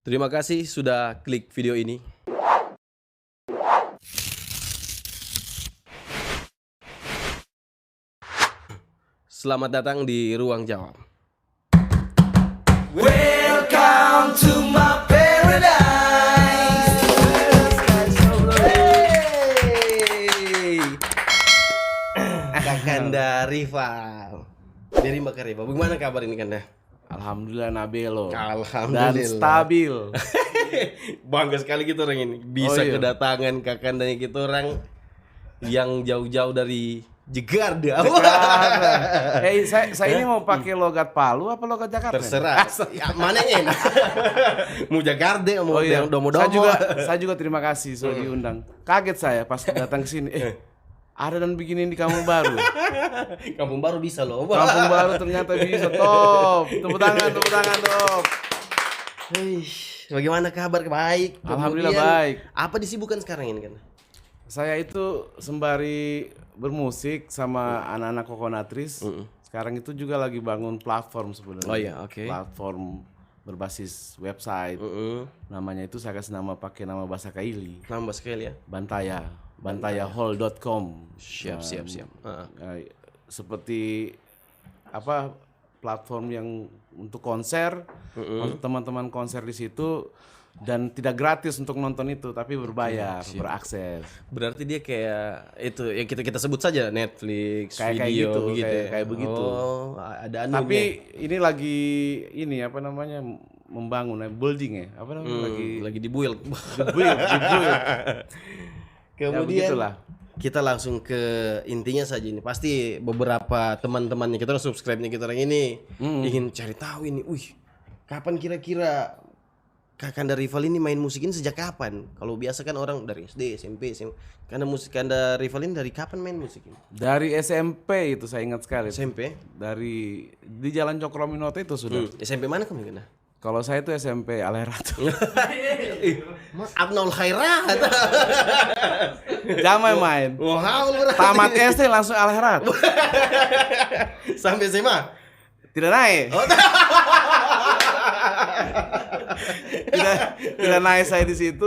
Terima kasih sudah klik video ini. Selamat datang di Ruang Jawab. Welcome to my paradise. Kakanda Rival dari Mbak Rival. Bagaimana kabar ini Kanda? Alhamdulillah Nabelo. Alhamdulillah. Dan stabil. Bangga sekali kita orang ini bisa iya. kedatangan kakandanya kita orang yang jauh-jauh dari Jakarta. Saya ini mau pakai logat Palu apa logat Jakarta? Terserah. Ya, mana yang enak? Mau Jakarta, mau domo-domo. Saya juga terima kasih sudah diundang. Kaget saya pas datang ke sini. Ada dan begini di Kampung Baru. Kampung Baru bisa loh. Kampung Baru ternyata bisa. Top. Tepuk tangan top. Hei, bagaimana kabar? Baik. Alhamdulillah Kemudian, baik. apa disibukkan sekarang ini kan? Saya itu sembari bermusik sama anak-anak kokonatris. Sekarang itu juga lagi bangun platform sebenarnya. Oh iya, oke. Platform berbasis website. Namanya itu saya kasih pakai nama bahasa Kaili. Nambah sekali ya. Bantayahall.com. Siap. Seperti apa platform yang untuk konser, untuk teman-teman konser di situ, dan tidak gratis untuk nonton itu, tapi berbayar, berakses. Berarti dia kayak itu yang kita sebut saja Netflix, Kayak video gitu, begitu. kayak begitu. Oh, ada anunya. Tapi ini lagi membangun, building ya, lagi di-build. dibuild. Kemudian begitulah. kita langsung ke intinya saja ini. Pasti beberapa teman-temannya kita orang subscribe-nya kita orang ini ingin cari tahu ini. Kapan kira-kira Kakanda Rival ini main musik ini sejak kapan? Kalau biasa kan orang dari SD, SMP, SMA. Karena musik Kakanda Rival ini dari kapan main musik ini? Dari SMP itu saya ingat sekali. SMP? Di Jalan Cokroaminoto itu sudah. SMP mana kamu kena? Kalau saya itu SMP Alheratu. Abnol Khairat. Jamai main. Wow, berarti. Tamat SD langsung Alherat. Sampai SMA? Tidak naik. tidak naik saya di situ.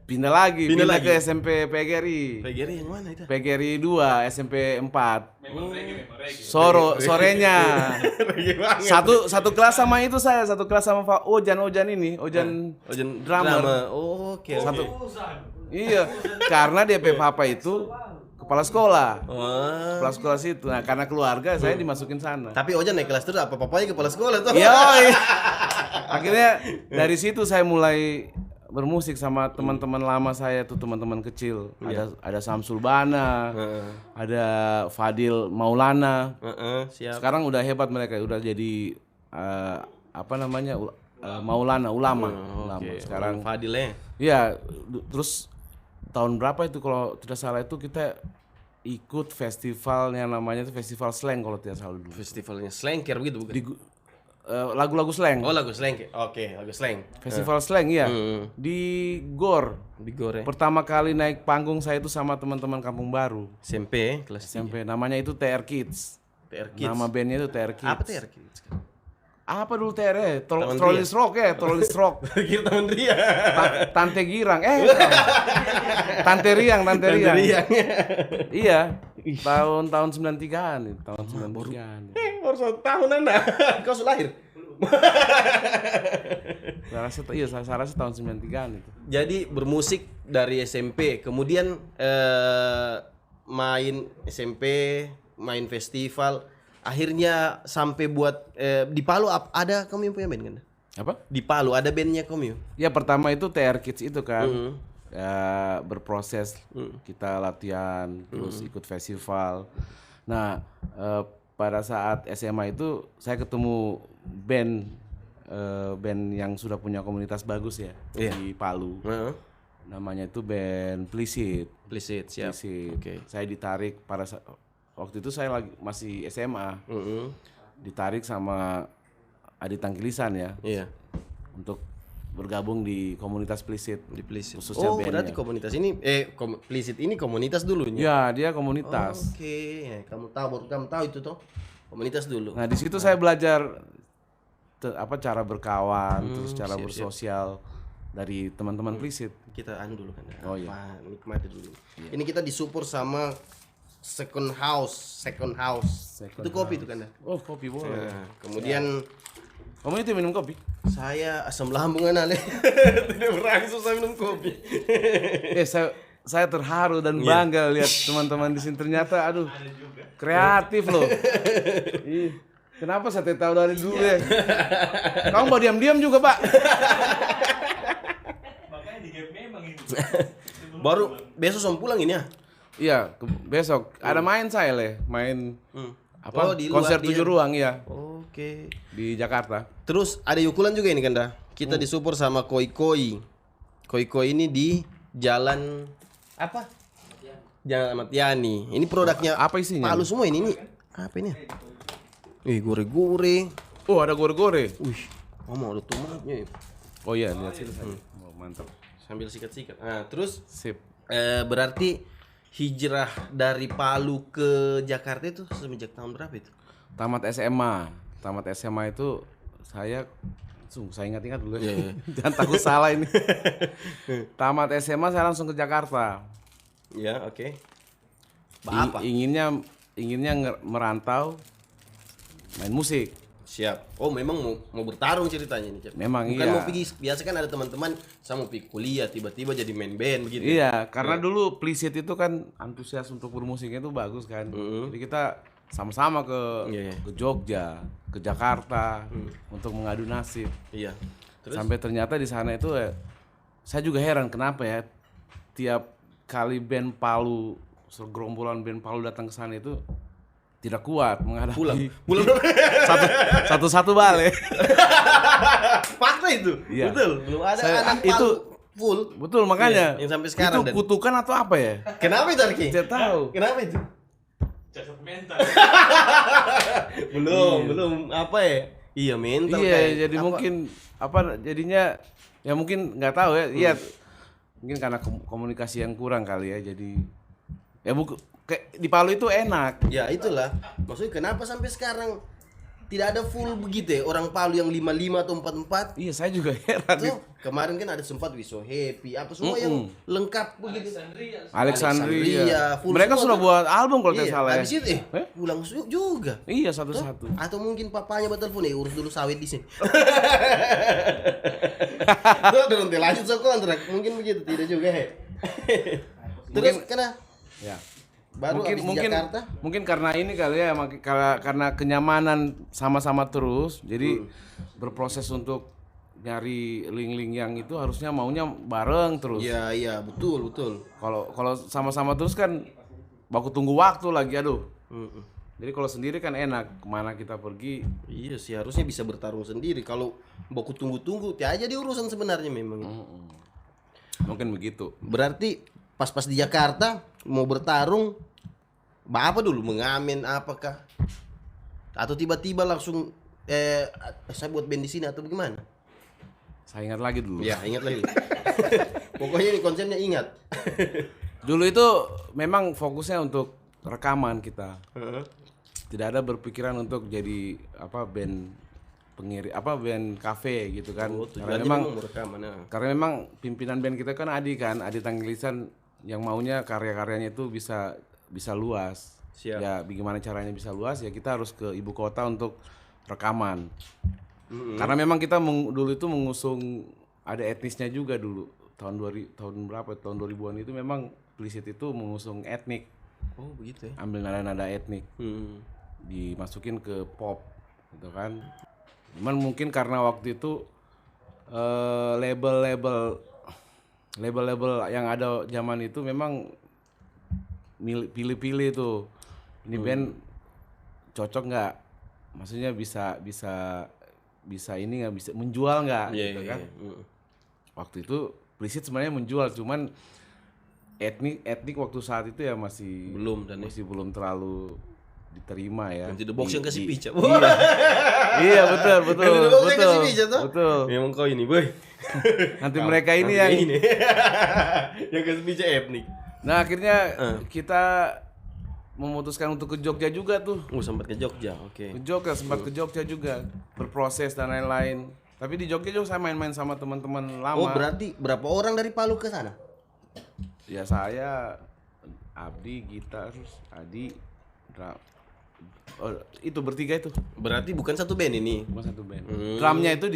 Pindah lagi ke SMP PGRI. PGRI yang mana itu? PGRI 2, SMP 4. Sorenya. Satu kelas sama itu saya, satu kelas sama Ojan drummer. Oke. Satu. Iya, karena DP Papa itu kepala sekolah. Kepala sekolah situ. Nah, karena keluarga saya dimasukin sana. Tapi Ojan naik kelas terus apa-apanya kepala sekolah tuh. Iya. Akhirnya dari situ saya mulai bermusik sama teman-teman lama saya tuh, teman-teman kecil. Ada Samsul Bana, ada Fadil Maulana. Siap. Sekarang udah hebat mereka, udah jadi Maulana ulama. Sekarang Fadil ya. iya, terus tahun berapa itu kalau tidak salah itu kita ikut festival yang namanya itu festival slang kalau tidak salah dulu. Festivalnya Slangker begitu bukan? Lagu-lagu slang. Oh, lagu slang. Oke, lagu slang. Festival slang ya. Di GOR. Di Gore. Pertama kali naik panggung saya itu sama teman-teman Kampung Baru. SMP kelas 3. SMP. Namanya itu TR Kids. TR Kids. Nama bandnya itu TR Kids. Apa TR Kids? Apa dulu TR ya? Taman Trollis Rock ya, Trollis Rock. Kira teman Ria. Tante Girang. Tante Riang. Iya. Tahun 93-an itu, tahun 93-an. Baru 1 tahun Anda. Kau sudah lahir. Saya rasa tahun 93-an itu. Jadi bermusik dari SMP, kemudian main SMP, main festival, akhirnya sampai buat di Palu ada kamu yang punya band kan? Apa? Di Palu ada bandnya kamu? Ya pertama itu TR Kids itu kan. Ya, berproses kita latihan terus ikut festival. Nah pada saat SMA itu saya ketemu band yang sudah punya komunitas bagus ya di Palu. Namanya itu band Plisit, siap. Oke. Saya ditarik waktu itu saya masih SMA. Ditarik sama Adi Tangkilisan ya. Iya. Untuk bergabung di komunitas Plisit. Di Plisit. Khususnya Oh, bandnya. berarti komunitas ini Plisit ini komunitas dulunya. Ya, dia komunitas. Oke, kamu tahu itu toh. Komunitas dulu. Nah, di situ saya belajar cara berkawan, terus cara siap. bersosial dari teman-teman Plisit. Kita dulu kan. Oh, iya. Nikmati dulu. Ini kita disupport sama Second House. Second Itu kopi itu kan. Oh, kopi boleh. Nah, kemudian Kamu itu minum kopi? saya asam lambung ale. Tidak berangsur saya minum kopi. Saya terharu dan bangga lihat teman-teman di sini, ternyata aduh kreatif loh. Ih, kenapa saya tidak tahu dari dulu ya? Kamu mau diam-diam juga, Pak? Makanya di game memang ini. Baru besok saya pulang ini ya. Iya, besok ada main saya main Oh, di luar konser dia. 7 ruang ya Oke. di Jakarta. Terus ada Yukulan juga ini kan dah. Kita disupport sama Koi Koi. Koi Koi ini di Jalan apa? Jalan Ahmad Yani. Ini produknya Apa isinya? Palu semua ini. Apa ini? Gore-gore. Oh, ada gore-gore. Wih, mau ada tomatnya. Oh iya, lihat sini saya. Oh, mantap. Sambil sikat-sikat. Nah, terus Sip. berarti hijrah dari Palu ke Jakarta itu semenjak tahun berapa itu? Tamat SMA itu saya saya ingat-ingat dulu ya. Jangan takut salah ini. Tamat SMA saya langsung ke Jakarta. Ya, oke. Apa? Inginnya merantau main musik. Siap. Oh, memang mau bertarung ceritanya ini, Cep. Memang Bukan iya. mau pergi, biasa kan ada teman-teman saya mau pergi kuliah tiba-tiba jadi main band begitu. Iya, karena dulu Plisit itu kan antusias untuk bermusiknya itu bagus kan. Jadi kita sama-sama Iya. ke Jogja, ke Jakarta untuk mengadu nasib. Iya. Terus Sampai ternyata di sana itu saya juga heran kenapa ya tiap kali band Palu, segerombolan band Palu datang ke sana itu tidak kuat menghadapi pulang. satu-satu balik. Fakta itu. Iya. Betul. Belum ada Saya- anak itu Palu full. Betul, makanya Iya, yang sampai sekarang itu dan- kutukan atau apa ya? Kenapa itu, Arki? Saya tahu. Kenapa itu? Cacat mental. Belum apa ya? Iya, mental Iya, kayak jadi apa? mungkin jadinya ya mungkin nggak tahu ya. Iya. Mungkin karena komunikasi yang kurang kali ya. Jadi ya kayak di Palu itu enak. Ya itulah. Maksudnya kenapa sampai sekarang tidak ada full begitu ya orang Palu yang 55 atau 44? Iya, saya juga heran. Tuh, kemarin kan ada sempat We So Happy apa semua yang lengkap begitu. Alexandria. full Mereka semua sudah tuh. buat album kalau tidak Iya, salah ya. habis itu pulang juga. Iya, satu-satu. Atau mungkin papanya bertelepon urus dulu sawit di sini. Tuh, udah nanti lanjut so kontrak. Mungkin begitu, tidak juga he. Terus karena Ya. baru habis di Jakarta. Mungkin karena ini kali ya, karena kenyamanan sama-sama terus, jadi berproses untuk nyari link-link yang itu harusnya maunya bareng terus. Iya, betul. Kalau sama-sama terus kan baku tunggu waktu lagi, aduh. Jadi kalau sendiri kan enak, kemana kita pergi. Iya sih, harusnya bisa bertarung sendiri. Kalau baku tunggu-tunggu, ya aja di urusan sebenarnya memang. Mungkin begitu. Berarti pas di Jakarta mau bertarung, apa dulu mengamen apakah? Atau tiba-tiba langsung saya buat band di sini atau bagaimana? Saya ingat lagi dulu. Ya, ingat lagi. Pokoknya ini konsepnya ingat. Dulu itu memang fokusnya untuk rekaman kita. Tidak ada berpikiran untuk jadi band band kafe gitu kan. Tujuannya memang rekaman. Karena memang pimpinan band kita kan Adi Tanggilisan yang maunya karya-karyanya itu bisa luas. Siap. Ya bagaimana caranya bisa luas ya kita harus ke ibu kota untuk rekaman. Karena memang kita dulu itu mengusung ada etnisnya juga dulu. Tahun 2000-an itu memang Plisit itu mengusung etnik. Oh, begitu ya. Ambil nada-nada etnik. Dimasukin ke pop gitu kan. Cuman mungkin karena waktu itu label-label yang ada zaman itu memang pilih-pilih tuh. Ini band cocok nggak? Maksudnya bisa ini nggak, bisa menjual nggak gitu kan. Waktu itu Plisit sebenarnya menjual, cuman etnik waktu saat itu ya masih belum terlalu diterima ya. Ganti the box yang kasih pica. Iya betul. Ganti the box yang kasih pica tuh. Betul. Memang kau ini, boy. Nanti mereka ini yang yang kasih pica etnik. Nah, akhirnya kita memutuskan untuk ke Jogja juga tuh. Sempat ke Jogja, oke. Ke Jogja, sempat ke Jogja juga, berproses dan lain-lain. Tapi di Jogja juga saya main-main sama teman-teman lama. Oh, berarti berapa orang dari Palu ke sana? Ya saya, Abdi, Gita, terus Adi, itu bertiga itu. Berarti bukan satu band ini. Cuma satu band. Drumnya itu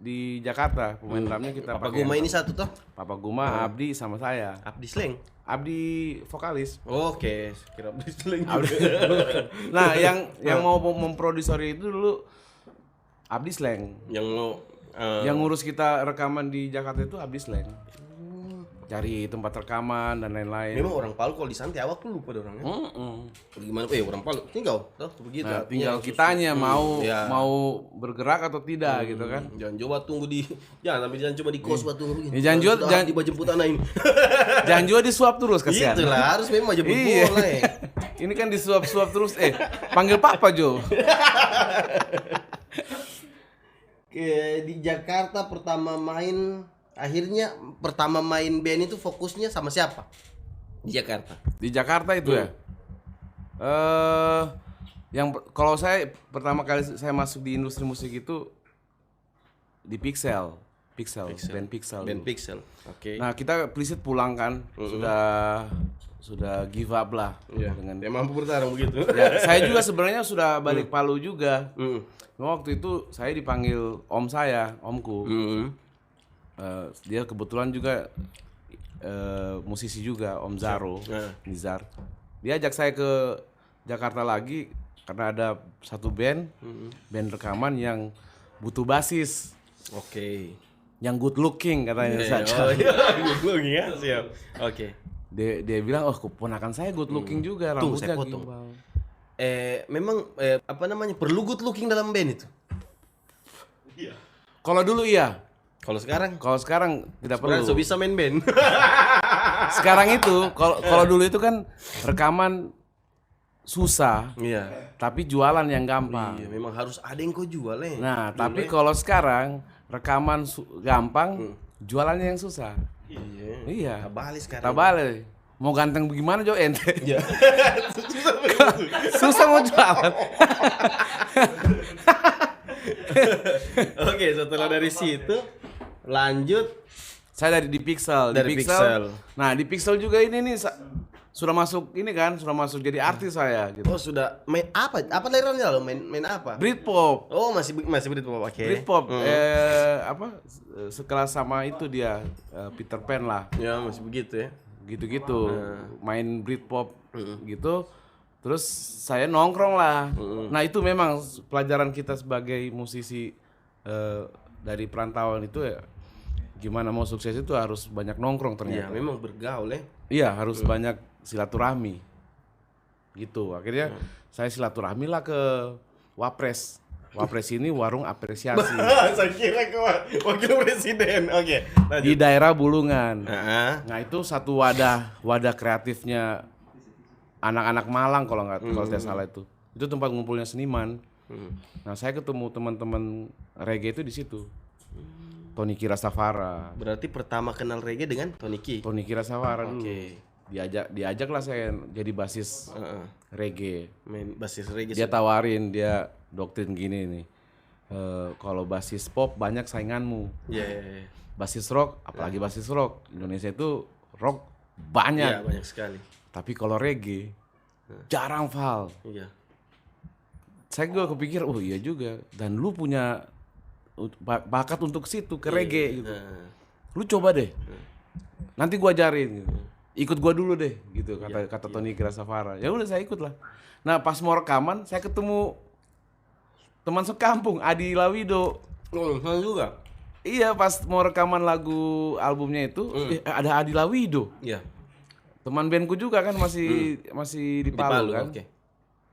di Jakarta, pemain drumnya kita Papa pakai. Guma ini satu toh? Papa Guma, Abdi sama saya. Abdi Sleng. Abdi vokalis. Oke, kira Abdi Sleng Abdi. juga. Nah, yang mau memproduksi itu dulu Abdi Sleng. Yang mau Yang ngurus kita rekaman di Jakarta itu Abdi Sleng. Cari tempat rekaman dan lain-lain. memang orang Palu kalau di Santi awak tuh lupa orangnya. Gimana? Orang Palu tinggal, toh begitu. Nah, artinya tinggal kitanya mau Ya. mau bergerak atau tidak gitu kan. Jangan coba tunggu di jangan coba di kos buat tunggu begini. Ya, jangan juga- jangan- tiba jemput anak ini. Jangan juga disuap terus kasihan. Itulah harus memang jemput Iya. bola. Ini kan disuap-suap terus. Panggil Papa Jo. Di Jakarta pertama main band itu fokusnya sama siapa? Di Jakarta. Di Jakarta itu ya. Kalau saya pertama kali saya masuk di industri musik itu di Pixel, band Pixel. Band dulu. Pixel. Oke. Nah, kita Plisit pulang kan, sudah give up lah Iya. dengan Dia mampu bertarung begitu. ya, saya juga sebenarnya sudah balik Palu juga. Mm. Cuma waktu itu saya dipanggil om saya, omku. Mm. Dia kebetulan juga musisi juga, Om Zaro, Nah. Nizar. Dia ajak saya ke Jakarta lagi karena ada satu band rekaman yang butuh basis, Oke. yang good looking katanya saja. Oh iya, gue ya, siap. Oke. Dia bilang, oh keponakan saya good looking juga, Tunggu, rambutnya saya potong. gimbal. Memang apa namanya perlu good looking dalam band itu? Kalau dulu iya, Kalau sekarang tidak sebenarnya perlu. so bisa main band. Sekarang itu, kalau dulu itu kan rekaman susah, Iya. tapi jualan yang gampang. Iya, memang harus ada yang kau jual Nah, tapi kalau sekarang rekaman gampang, jualannya yang susah. Iya. Iya. Tabali sekarang. Tabale. Mau ganteng bagaimana Jo ente? Iya. Susah mau jualan. Oke, setelah dari situ lanjut Saya di Pixel, Dari Pixel. Nah, di Pixel juga ini nih sudah masuk jadi artis saya gitu. oh sudah main apa? Apa alirannya lo? Main apa? Britpop. Oh, masih Britpop. Oke. Britpop sekelas sama itu dia Peter Pan lah. Ya, masih begitu ya. Gitu-gitu. Main Britpop gitu. Terus saya nongkrong lah. Nah, itu memang pelajaran kita sebagai musisi dari perantauan itu ya, gimana mau sukses itu harus banyak nongkrong Iya, ternyata. memang bergaul ya. Iya, harus banyak silaturahmi. Gitu. Akhirnya saya silaturahmi lah ke Wapres. Wapres ini warung apresiasi Saya kira ke wakil presiden. Oke. di daerah Bulungan. Heeh. Nah, itu satu wadah kreatifnya anak-anak Malang kalau tidak salah itu. Itu tempat ngumpulnya seniman. Nah, saya ketemu teman-teman reggae itu di situ. Tony Kirasafara. Berarti pertama kenal reggae dengan Tony Ki. Tony Kirasafara dulu. Oke. Diajaklah saya jadi basis Heeh. reggae. Main basis reggae. Dia tawarin, dia doktrin gini nih. Kalau basis pop banyak sainganmu. Iya. Basis rock, apalagi basis rock. Indonesia itu rock banyak. Iya, banyak sekali. Tapi kalau reggae jarang Val. Iya. Saya juga kepikir, oh iya juga. Dan lu punya bakat untuk situ ke reggae gitu. Heeh. Lu coba deh. Nanti gua ajarin gitu. Ikut gua dulu deh gitu kata Tony Kirasafara. Ya udah saya ikut lah. Nah, pas mau rekaman saya ketemu teman sekampung Adi Lawido. Oh, sama juga. Iya, pas mau rekaman lagu albumnya itu ada Adi Lawido. Iya. Teman bandku juga kan masih di Palu kan. Oke.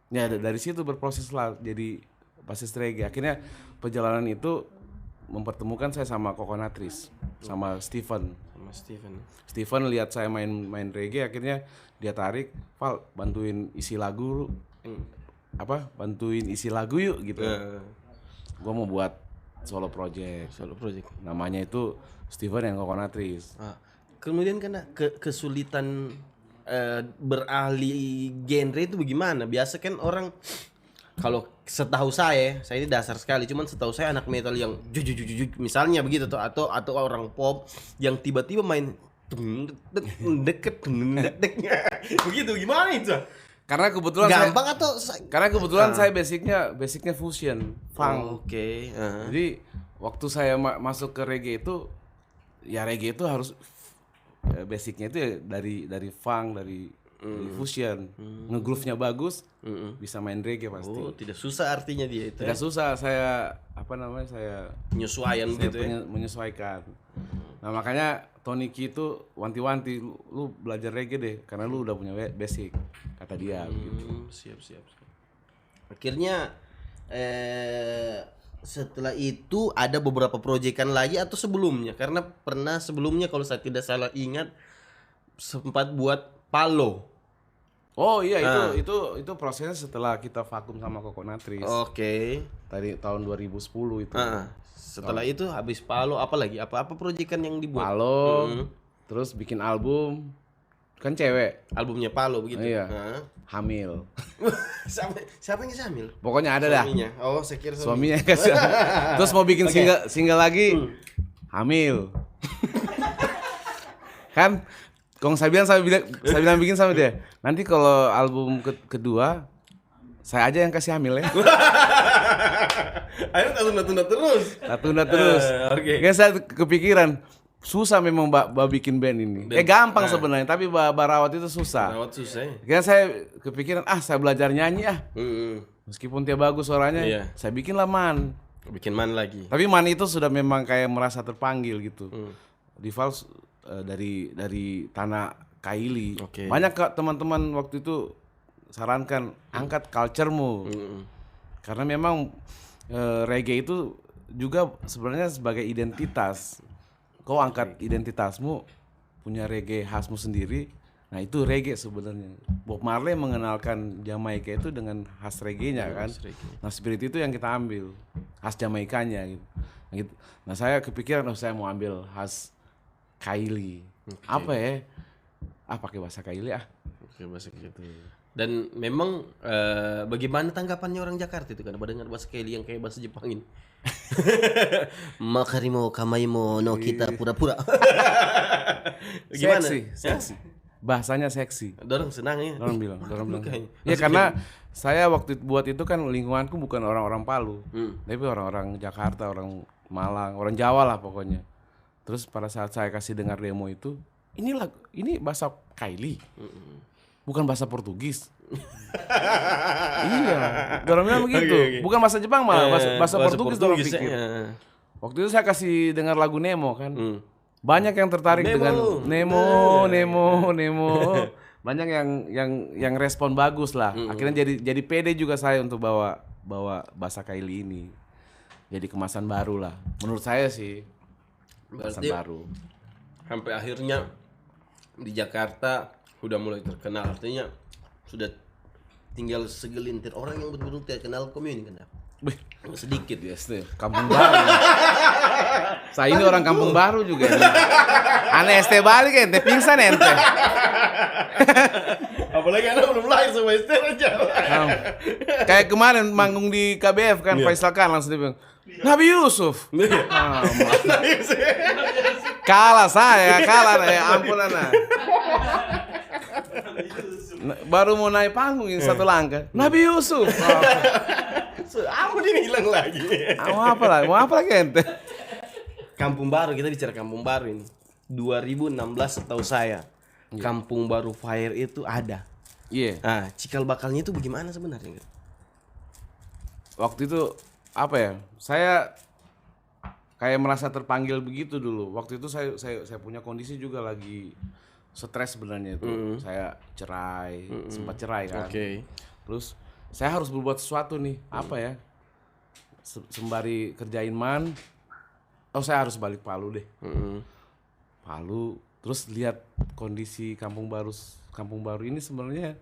Ya dari situ berproses lah jadi basis reggae. Akhirnya perjalanan itu mempertemukan saya sama Coconutris, sama Steven. Sama Steven. Steven lihat saya main reggae, akhirnya dia tarik, Val bantuin isi lagu, bantuin isi lagu yuk gitu. Gua mau buat solo project. Namanya itu Steven yang Coconutris. Kemudian karena kesulitan beralih genre itu bagaimana? Biasa kan orang kalau setahu saya ini dasar sekali, cuman setahu saya anak metal yang misalnya begitu tuh atau orang pop yang tiba-tiba main deket begitu gimana itu? Karena kebetulan Gampang saya basicnya fusion, funk. Oke. Jadi waktu saya masuk ke reggae itu, ya reggae itu harus basicnya itu ya dari funk, dari fusion, nge-groove-nya bagus, bisa main reggae pasti. Oh, tidak susah artinya dia itu. Tidak susah, saya Penyesuaian gitu ya. menyesuaikan. Nah makanya Tony Ki itu wanti-wanti, lu belajar reggae deh, karena lu udah punya basic, kata dia. Gitu. Siap. Akhirnya setelah itu ada beberapa proyekan lagi atau sebelumnya? Karena pernah sebelumnya kalau saya tidak salah ingat sempat buat Palo. Oh iya itu prosesnya setelah kita vakum sama Coconutris. Oke. Tadi tahun 2010 itu. Setelah itu habis Palo apa lagi? Apa proyekan yang dibuat? Palo, terus bikin album, kan cewek. Albumnya Palo begitu. Iya. Hamil. Siapa yang hamil? Pokoknya ada dah. Suaminya. Oh, saya kira Suaminya kasih. Terus mau bikin single lagi, hamil. Kan kalau saya bilang bikin sama dia. Nanti kalau album kedua saya aja yang kasih hamil ya. Ayo tunda terus. Tunda terus. Oke. Kan saya kepikiran susah memang bikin band ini. Gampang sebenarnya, tapi barawat itu susah. Barawat susah. Kan saya kepikiran saya belajar nyanyi Meskipun dia bagus suaranya, saya bikinlah Man. Bikin Man lagi. Tapi Man itu sudah memang kayak merasa terpanggil gitu. Dival dari tanah Kaili. Banyak teman-teman waktu itu sarankan angkat culture-mu. Karena memang reggae itu juga sebenarnya sebagai identitas. Kau angkat identitasmu, punya reggae khasmu sendiri. Nah itu reggae sebenarnya. Bob Marley mengenalkan Jamaika itu dengan khas reggae-nya kan. Nah spirit itu yang kita ambil, khas Jamaikanya gitu. Nah saya kepikiran saya mau ambil khas Kaili. Apa ya? Pakai bahasa Kaili Pakai bahasa gitu. Dan memang bagaimana tanggapannya orang Jakarta itu kan dengar bahasa Kaili yang kayak bahasa Jepang ini. Makarimo kamaimo no kita pura-pura. Gimana? Seksi. Bahasanya seksi. Dorong senang ya. Dorong bilang. Ya karena saya waktu buat itu kan lingkunganku bukan orang-orang Palu, tapi orang-orang Jakarta, orang Malang, orang Jawa lah pokoknya. Terus pada saat saya kasih dengar demo itu, ini bahasa Kaili. Bukan bahasa Portugis. Iya, dorong bilang begitu. Okay. Bukan bahasa Jepang malah, bahasa Portugis dorong pikir. Waktu itu saya kasih dengar lagu Nemo kan. Banyak yang tertarik dengan Nemo. Banyak yang respon bagus lah. Akhirnya jadi pede juga saya untuk bawa bahasa Kaili ini. Jadi kemasan baru lah. Menurut saya sih kemasan baru. Sampai akhirnya di Jakarta udah mulai terkenal, artinya sudah tinggal segelintir orang yang betul-betul terkenal Komunik kan. Sedikit ya, Kampung Baru. Saya ini orang Kampung Baru juga. Aneh ST balik ente pingsan ente. Apalagi anak belum lahir sama ST aja. Kayak kemarin manggung di KBF kan, Faisal kan langsung dia bilang, Nabi Yusuf. Kalah ampun anak. Baru mau naik panggung ini satu langkah, Nabi Yusuf. Aku dia hilang lagi. Mau apa lagi ente? Kampung Baru, kita bicara Kampung Baru ini. 2016 setahu saya. Kampung Baru Fire itu ada. Iya. Nah, cikal bakalnya itu bagaimana sebenarnya? Waktu itu apa ya? Saya kayak merasa terpanggil begitu dulu. Waktu itu saya punya kondisi juga lagi stres sebenarnya itu. Saya cerai, sempat cerai kan. Terus saya harus berbuat sesuatu nih. Apa ya? Sembari kerjain Man, saya harus balik Palu deh. Palu, terus lihat kondisi Kampung Baru ini sebenarnya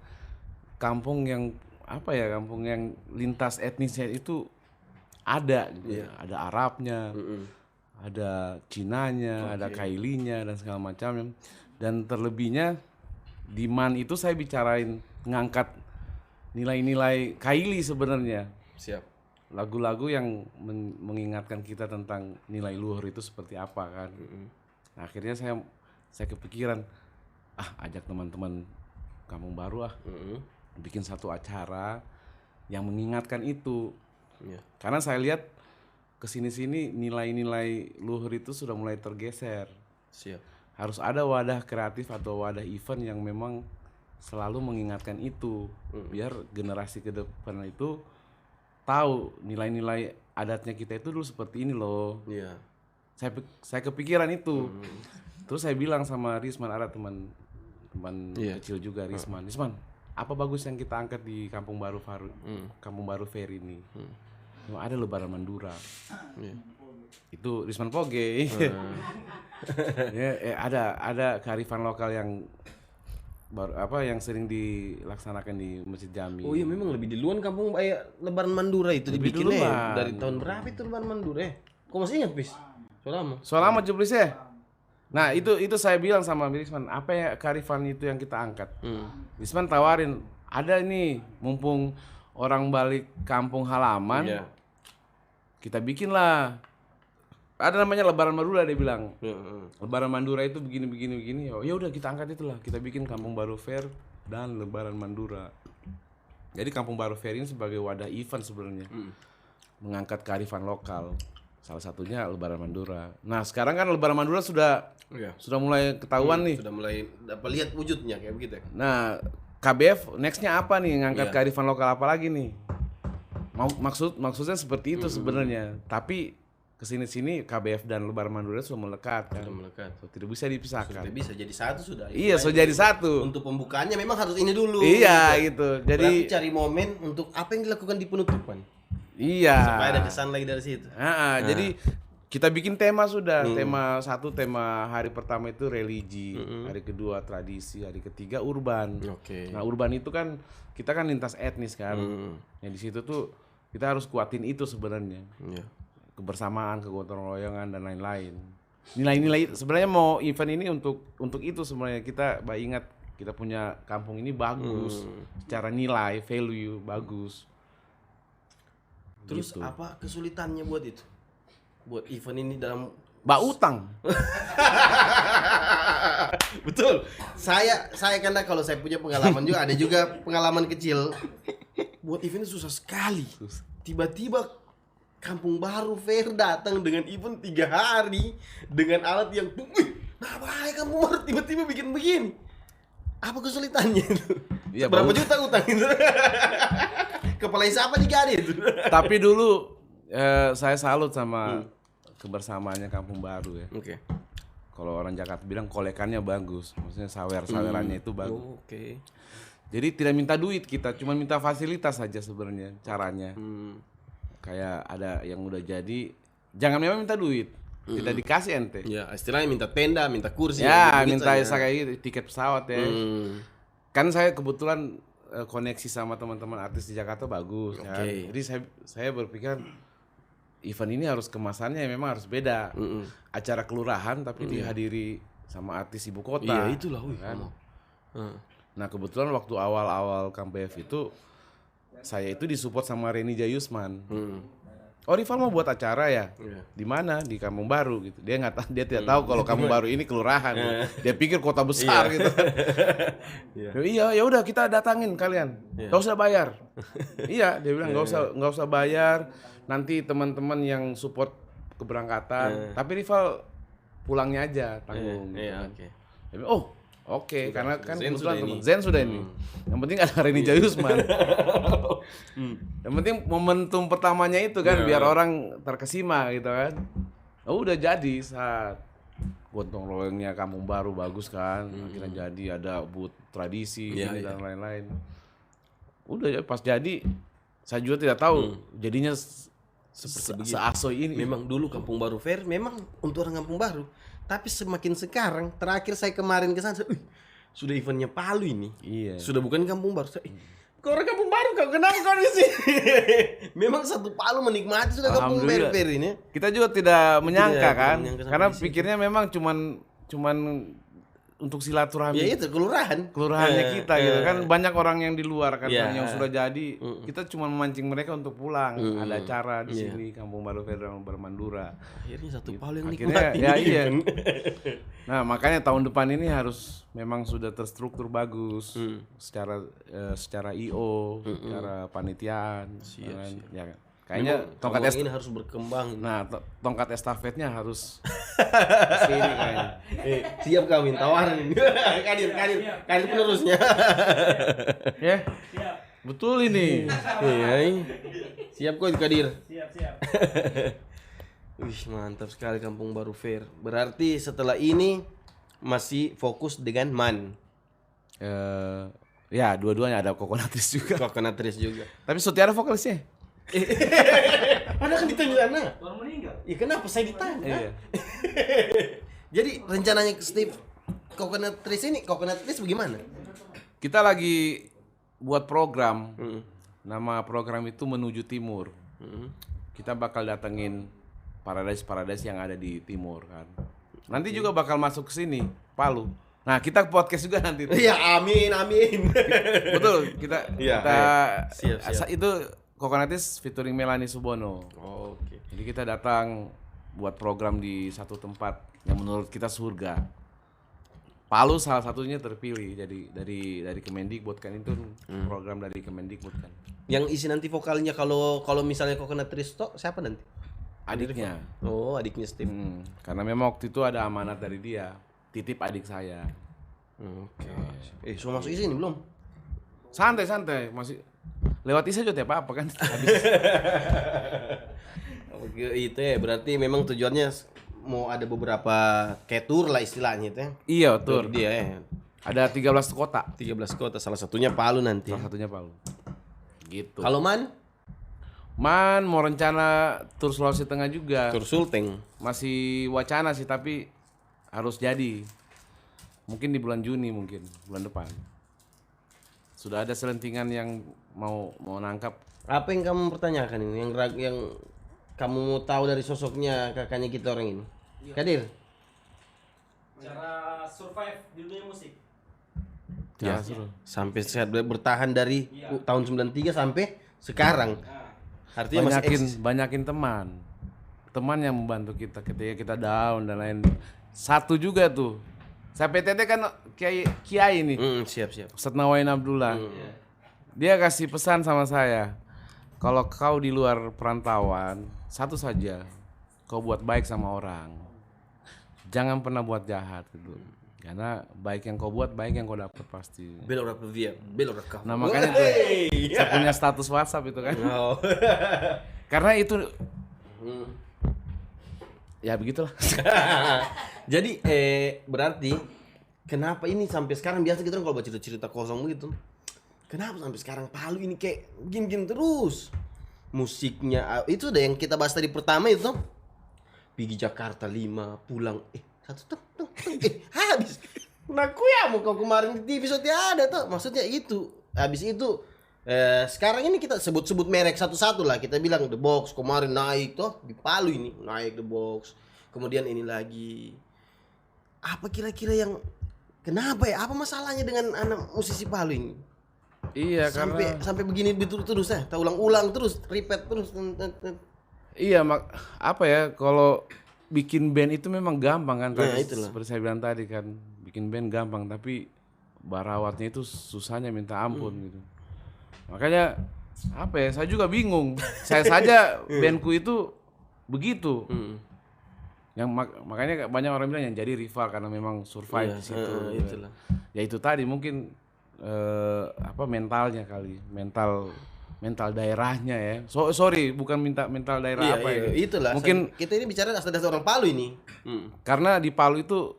kampung yang apa ya? Kampung yang lintas etnisnya itu ada gitu. Ada Arabnya, ada Cinanya, ada Kailinya dan segala macamnya. Dan terlebihnya Di MAN itu saya bicarain ngangkat nilai-nilai Kylie sebenarnya. Siap. Lagu-lagu yang mengingatkan kita tentang nilai luhur itu seperti apa kan. Nah, akhirnya saya kepikiran ajak teman-teman Kampung Baru bikin satu acara yang mengingatkan itu. Iya. Karena saya lihat kesini-sini nilai-nilai luhur itu sudah mulai tergeser. Siap. Harus ada wadah kreatif atau wadah event yang memang selalu mengingatkan itu, biar generasi ke depan itu tahu nilai-nilai adatnya kita itu dulu seperti ini loh. Iya. Saya kepikiran itu. Terus saya bilang sama Risman, ada teman kecil juga, Risman, apa bagus yang kita angkat di Kampung Baru Kampung Baru Fair ini? Ada Lebaran Mandura. Itu Risman Poge. Ada kearifan lokal yang yang sering dilaksanakan di Masjid Jami. Oh iya, memang lebih duluan kampung Lebaran Mandura itu Lebih dibikinnya. duluan. Dari tahun berapa itu Lebaran Mandura? Kok masih ingat, Pis? Selama jeblisnya. Nah, itu saya bilang sama Risman, apa ya kearifan itu yang kita angkat. Risman tawarin, ada nih mumpung orang balik kampung halaman. Iya. Kita bikinlah. Ada namanya Lebaran Mandura, dia bilang. Lebaran Mandura itu begini. Ya udah kita angkat itulah. Kita bikin Kampung Baru Fair dan Lebaran Mandura. Jadi Kampung Baru Fair ini sebagai wadah event sebenarnya. Mengangkat kearifan lokal. Salah satunya Lebaran Mandura. Nah, sekarang kan Lebaran Mandura sudah mulai ketahuan nih. Sudah mulai dapat lihat wujudnya kayak begitu ya. Nah, KBF next-nya apa nih? Ngangkat kearifan lokal apa lagi nih? Maksudnya seperti itu sebenarnya. Tapi kesini-sini KBF dan Lebaran Mandura sudah melekat kan. Melekat. So, tidak bisa dipisahkan. Sudah bisa jadi satu sudah. Iya, so jadi satu. Untuk pembukaannya memang harus ini dulu. Iya, gitu. Jadi Jadi cari momen untuk apa yang dilakukan di penutupan. iya. Supaya ada kesan lagi dari situ. Jadi kita bikin tema sudah. Tema hari pertama itu religi, hari kedua tradisi, hari ketiga urban. Oke. Nah, urban itu kan kita kan lintas etnis kan. Yang di situ tuh kita harus kuatin itu sebenarnya. Iya. Kebersamaan, kegotong royongan dan lain-lain. Nilai-nilai sebenarnya mau event ini untuk itu sebenarnya kita ingat kita punya kampung ini bagus, secara nilai, value bagus. Terus Gitu. apa kesulitannya buat itu? Buat event ini dalam Utang. betul. Saya karena kalau saya punya pengalaman juga, ada juga pengalaman kecil. Buat event ini susah sekali. Tiba-tiba Kampung Baru Fair datang dengan event 3 hari dengan alat yang nah baik Kampung Baru tiba-tiba bikin begini. Apa kesulitannya itu? Iya, Berapa juta utang itu? Kepala siapa digadi itu? Tapi dulu saya salut sama kebersamaannya Kampung Baru ya. Oke. Kalau orang Jakarta bilang kolekannya bagus, maksudnya sawerannya itu bagus. Oke. Jadi tidak minta duit kita, cuma minta fasilitas saja sebenarnya caranya. Kayak ada yang udah jadi, jangan memang minta duit, tidak dikasih ente. Ya, istilahnya minta tenda, minta kursi. Ya, gitu minta saja. kayak gitu, tiket pesawat ya. Kan saya kebetulan koneksi sama teman-teman artis di Jakarta bagus kan. Jadi saya berpikir event ini harus kemasannya memang harus beda. Acara kelurahan tapi dihadiri sama artis ibu kota. Iya, itulah. Kan? Nah, kebetulan waktu awal-awal KBF itu saya itu disupport sama Reni Jayusman. Oh, Rival mau buat acara ya? Di mana? Di Kampung Baru gitu. Dia tidak tahu kalau Kampung Baru ini kelurahan. Dia pikir kota besar gitu. Iya, ya udah kita datangin kalian. Gak usah bayar. Iya, dia bilang nggak usah bayar. Nanti teman-teman yang support keberangkatan. Tapi Rival pulangnya aja tanggung. Gitu kan. Dia bilang, Oke, karena kan Zen kebetulan sudah teman ini. Zen sudah ini. Yang penting ada Reni Jayusman. Yang penting momentum pertamanya itu kan biar orang terkesima gitu kan. Udah jadi saat gotong royongnya Kampung Baru bagus kan. Akhirnya jadi ada booth tradisi ini dan lain-lain. Udah ya pas jadi saya juga tidak tahu jadinya seasoy ini. Memang dulu Kampung Baru Fair memang untuk orang Kampung Baru. Tapi semakin sekarang, terakhir saya kemarin ke sana, sudah eventnya Palu ini. Iya. Sudah bukan Kampung Baru. Kau orang Kampung Baru, kau kenapa kau di sini? Memang satu Palu menikmati sudah Kampung Alhamdulillah. Fair ini. Kita juga tidak menyangka kan, menyangka sampai karena di situ. pikirnya memang cuman untuk silaturahmi. Ya itu Kelurahannya kita gitu kan, banyak orang yang di luar kan Iya. yang sudah jadi, kita cuma memancing mereka untuk pulang. Ada acara di sini Kampung Baru Federal Bermandura. Akhirnya satu Palu yang Akhirnya nikmati. ya iya. Nah makanya tahun depan ini harus memang sudah terstruktur bagus secara IO, secara panitiaan, kan? Ya kan? Kayaknya tongkat Kampung ini harus berkembang. Nah, tongkat estafetnya harus sini kayaknya. Siap kami tawaran ini. Kadir penerusnya. Ya. Betul ini. Iya. Siap kok Kadir. Siap. Wih, mantap sekali Kampung Baru Fair. Berarti setelah ini masih fokus dengan Man. Ya, dua-duanya ada Coconutis juga. Coconutis juga. Tapi Sutiara vokalisnya. Padahal kan ditanya sana. Baru meninggal. Ya kenapa saya ditanya? Iya. Jadi rencananya Steve Coconutis bagaimana? Kita lagi buat program. Nama program itu Menuju Timur. Kita bakal datengin paradise yang ada di timur kan. Nanti juga bakal masuk ke sini, Palu. Nah, kita podcast juga nanti. Iya, amin. Betul, kita Iya, siap. Itu Coconutis featuring Melanie Subono. Oke. Jadi kita datang buat program di satu tempat yang menurut kita surga. Palu salah satunya terpilih jadi dari Kemendikbud kan, itu program dari Kemendikbud kan. Yang isi nanti vokalnya kalau misalnya Coconutis tok siapa nanti? Adiknya. Oh, adiknya Steve. Karena memang waktu itu ada amanat dari dia, titip adik saya. Oke. Sudah masuk isi ini belum? Santai masih lewat isi aja tiap apa kan. Habis. Oke, itu ya berarti memang tujuannya mau ada beberapa kayak tour lah istilahnya itu ya. Iya, betul. Dia ya. Ada 13 kota. 13 kota, salah satunya Palu nanti. Salah satunya Palu. Gitu. Kalau Man, mau rencana tur Sulawesi Tengah juga. Tur Sulteng. Masih wacana sih, tapi harus jadi. Mungkin di bulan Juni, bulan depan. Sudah ada selentingan yang mau nangkap. Apa yang kamu pertanyakan ini? Yang kamu mau tahu dari sosoknya kakaknya kita orang ini? Kadir? Cara survive di dunia musik. Ya, suruh. Sampai sehat bertahan dari tahun 93 sampai sekarang. Artinya masih eksis. Banyakin teman yang membantu kita ketika kita down dan lain. Satu juga tuh, saya PTT kan Kiai nih, Siap. Ustadz Nawain Abdullah. Dia kasih pesan sama saya, kalau kau di luar perantauan, satu saja, kau buat baik sama orang, jangan pernah buat jahat gitu. Karena baik yang kau buat, baik yang kau dapat pasti. Belora via, belora kau. Nah makanya tuh, saya punya status WhatsApp itu kan. Oh. Karena itu, ya begitulah. Jadi berarti kenapa ini sampai sekarang biasa kita kalau baca cerita kosong begitu. Kenapa sampai sekarang Palu ini kayak gini terus? Musiknya itu udah yang kita bahas tadi pertama itu. Pergi Jakarta 5, pulang 1 habis. Nah, ya mau kau kemarin di episode ada tuh. Maksudnya itu. Habis itu sekarang ini kita sebut merek satu-satu lah. Kita bilang The Box kemarin naik tuh di Palu ini, naik The Box. Kemudian ini lagi. Apa kira-kira yang kenapa ya? Apa masalahnya dengan anak musisi Palu ini? Iya, sampai begini betul terus ya, ulang-ulang terus, repeat terus. Iya, apa ya, kalau bikin band itu memang gampang kan, Nah, itulah. seperti saya bilang tadi kan, bikin band gampang, tapi barawatnya itu susahnya minta ampun gitu. Makanya apa ya, saya juga bingung. Saya saja bandku itu begitu. Yang makanya banyak orang bilang yang jadi rival karena memang survive di situ. Itulah. Ya itu tadi mungkin mentalnya kali, mental daerahnya ya. Sorry, bukan mental daerah apa ya. Itulah. Mungkin kita ini bicara dasar orang Palu ini. karena di Palu itu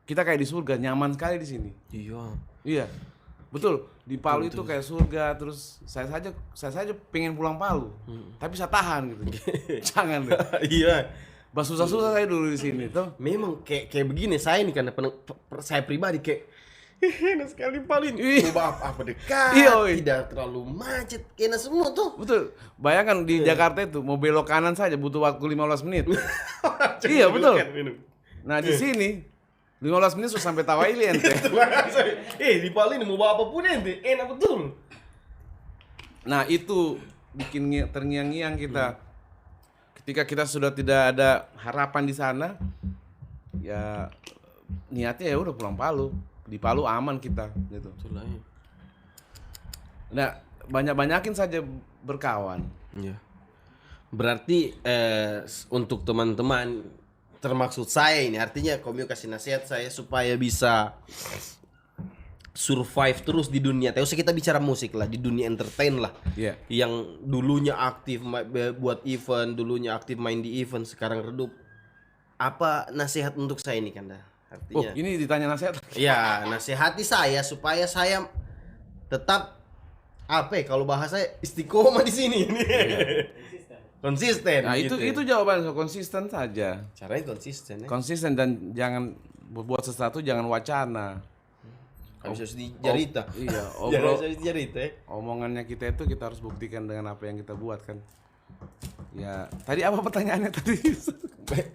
kita kayak di surga, nyaman sekali di sini. Iya. Betul. Di Palu itu kayak surga, terus saya saja pengen pulang Palu. Tapi saya tahan gitu. Jangan deh. Iya. Susah-susah saya dulu di sini tuh. Memang kayak begini saya ini karena saya pribadi kayak enak sekali Palu ini. Coba apa dekat, tidak terlalu macet, enak semua tuh. Betul. Bayangkan di Jakarta itu mau belok kanan saja butuh waktu 15 menit. Iya, betul. Nah, di sini 15 menit sudah sampai Tawaili ente. Di Palu ini mau bawa apapun ente, enak betul. Nah itu bikin terngiang-ngiang kita. Ketika kita sudah tidak ada harapan di sana, ya niatnya ya udah pulang Palu. Di Palu aman kita gitu. Nah, banyak-banyakin saja berkawan. Iya. Berarti untuk teman-teman termaksud saya ini artinya Komio kasih nasihat saya supaya bisa survive terus di dunia. Tapi usah kita bicara musik lah, di dunia entertain lah. Iya. Yang dulunya aktif buat event, dulunya aktif main di event, sekarang redup. Apa nasihat untuk saya ini Kanda? Oh, Artinya ini ditanya nasihat. ya, nasihati saya supaya saya tetap kalau bahasa istiqomah di sini. Konsisten. Nah, gitu. itu jawaban, konsisten saja. Caranya konsisten ya. Konsisten dan jangan berbuat sesuatu, jangan wacana. Harus dijarita. Iya, Harus dijarita. omongannya kita itu kita harus buktikan dengan apa yang kita buat kan. Ya, tadi apa pertanyaannya tadi?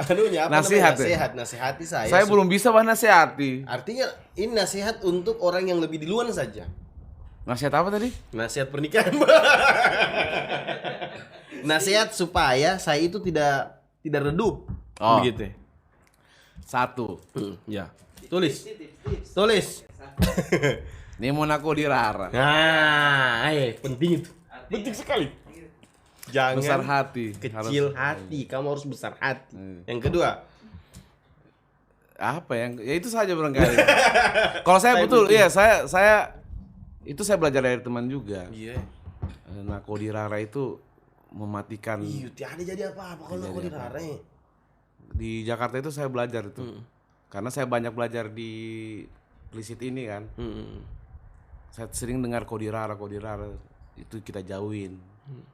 Anunya apa Nasihat, namanya? ya? Nasihat, nasihati saya. Saya belum bisa nasihati. Artinya ini nasihat untuk orang yang lebih duluan saja. Nasihat apa tadi? Nasihat pernikahan. Nasihat supaya saya itu tidak redup. Oh. Begitu. Satu. Ya. Tulis. Tulis. Ini Monaco di Rara. Nah, penting itu. Penting sekali. Jangan Besar hati. kecil Harus- hati. Kamu harus besar hati. Yang kedua, Apa yang? Ya itu saja barangkali. Kalau saya betul, iya saya itu saya belajar dari teman juga. iya. Nako di Rara itu mematikan. Iya, tiada jadi apa-apa kalau aku dirare. Di Jakarta itu saya belajar itu. Karena saya banyak belajar di Plisit ini kan. Saya sering dengar Kodirara itu kita jauhin.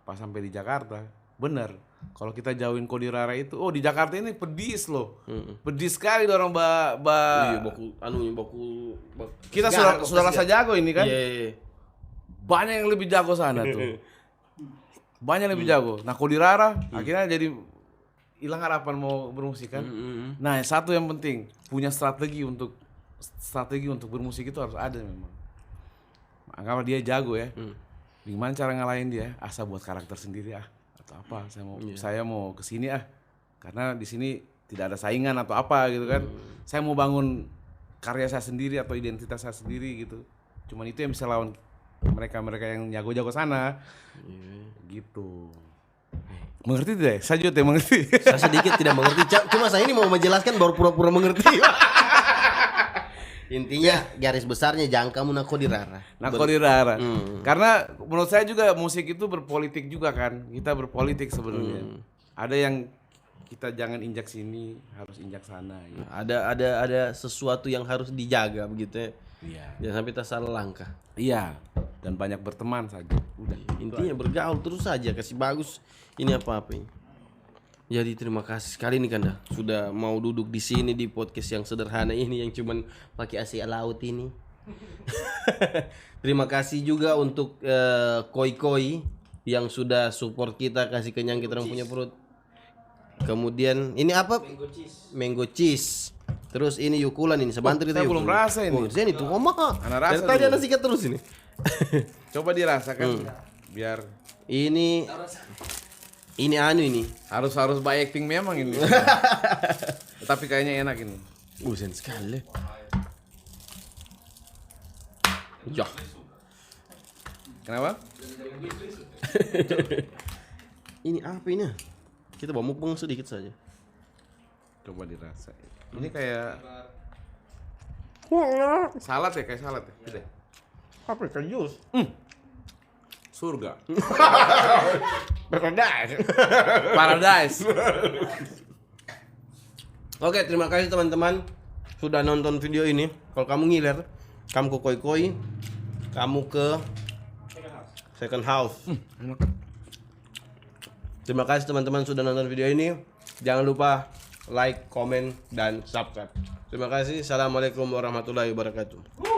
Pas sampai di Jakarta, bener. Kalau kita jauhin Kodirara itu, oh di Jakarta ini pedis loh. Pedis sekali orang Iya, kita sudah rasa jago ini kan. Iya. Banyak yang lebih jago sana tuh. Banyak yang lebih jago. Nah Kodirara akhirnya jadi hilang harapan mau bermusik kan. Nah satu yang penting punya strategi untuk bermusik itu harus ada memang. Anggaplah dia jago ya. Gimana cara ngalahin dia? Asal buat karakter sendiri atau apa? Saya mau kesini karena di sini tidak ada saingan atau apa gitu kan. Saya mau bangun karya saya sendiri atau identitas saya sendiri gitu. Cuman itu yang bisa lawan mereka yang jago-jago sana. Gitu. Mengerti tidak? Saya juga tidak mengerti. Saya sedikit tidak mengerti. Cuma saya ini mau menjelaskan baru pura-pura mengerti. Intinya garis besarnya jangan kamu nako dirara. Nako di Rara. Karena menurut saya juga musik itu berpolitik juga kan. Kita berpolitik sebenarnya. Ada yang kita jangan injak sini, harus injak sana. Gitu. Ada sesuatu yang harus dijaga begitu ya. Iya. Jangan sampai kita salah langkah. Iya. Dan banyak berteman saja. Udah. Intinya bergaul terus saja, kasih bagus ini apa-apa ini. Jadi terima kasih sekali nih Kanda sudah mau duduk di sini di podcast yang sederhana ini yang cuman pakai AC laut ini. Terima kasih juga untuk Koi yang sudah support kita, kasih kenyang kita orang punya perut. Kemudian ini apa? Mango cheese. Terus ini Yukulan ini sebentar kita saya belum rasa ini. Sini tuh ngomong. Ana rasa Dari tadi dulu. ana sikat terus ini. Coba dirasakan biar Ini anu ini. harus by acting memang ini. Tapi kayaknya enak ini. Sen sekali. Ya. Kenapa? Ini apa ini? Kita bawa mukbang sedikit saja. Coba dirasa. Ini kayak salad ya, kayak salad ya. Tidak. Apa ikan jus? Surga. Paradise. Paradise. Oke, terima kasih teman-teman sudah nonton video ini. Kalau kamu ngiler, kamu ke Koi, kamu ke Second House. Terima kasih teman-teman sudah nonton video ini. Jangan lupa like, komen, dan subscribe. Terima kasih. Assalamualaikum warahmatullahi wabarakatuh.